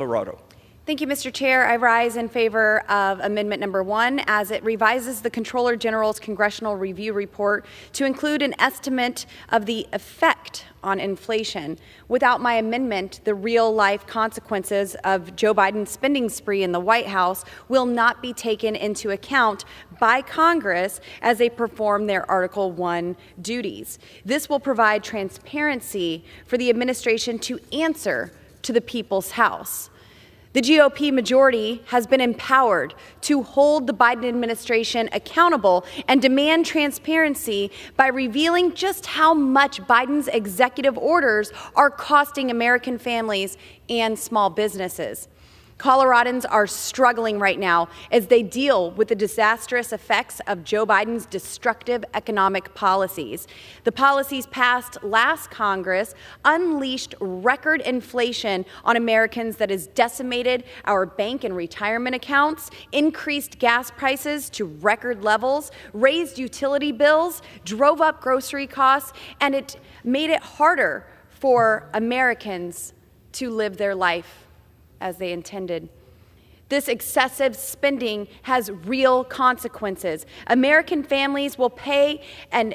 Colorado. Thank you, Mr. Chair. I rise in favor of Amendment Number 1 as it revises the Comptroller General's Congressional Review Report to include an estimate of the effect on inflation. Without my amendment, the real-life consequences of Joe Biden's spending spree in the White House will not be taken into account by Congress as they perform their Article 1 duties. This will provide transparency for the administration to answer to the people's House. The GOP majority has been empowered to hold the Biden administration accountable and demand transparency by revealing just how much Biden's executive orders are costing American families and small businesses. Coloradans are struggling right now as they deal with the disastrous effects of Joe Biden's destructive economic policies. The policies passed last Congress unleashed record inflation on Americans that has decimated our bank and retirement accounts, increased gas prices to record levels, raised utility bills, drove up grocery costs, and it made it harder for Americans to live their life as they intended. This excessive spending has real consequences. American families will pay an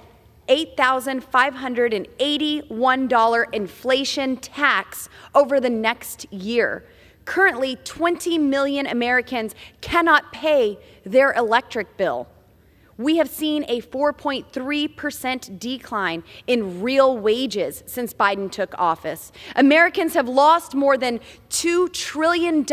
$8,581 inflation tax over the next year. Currently, 20 million Americans cannot pay their electric bill. We have seen a 4.3% decline in real wages since Biden took office. Americans have lost more than $2 trillion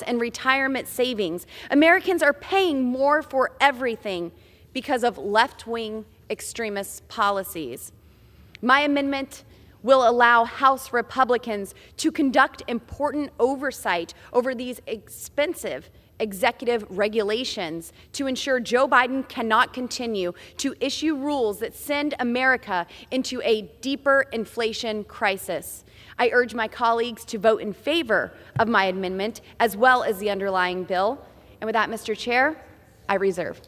in retirement savings. Americans are paying more for everything because of left-wing extremist policies. My amendment will allow House Republicans to conduct important oversight over these expensive executive regulations to ensure Joe Biden cannot continue to issue rules that send America into a deeper inflation crisis. I urge my colleagues to vote in favor of my amendment as well as the underlying bill. And with that, Mr. Chair, I reserve.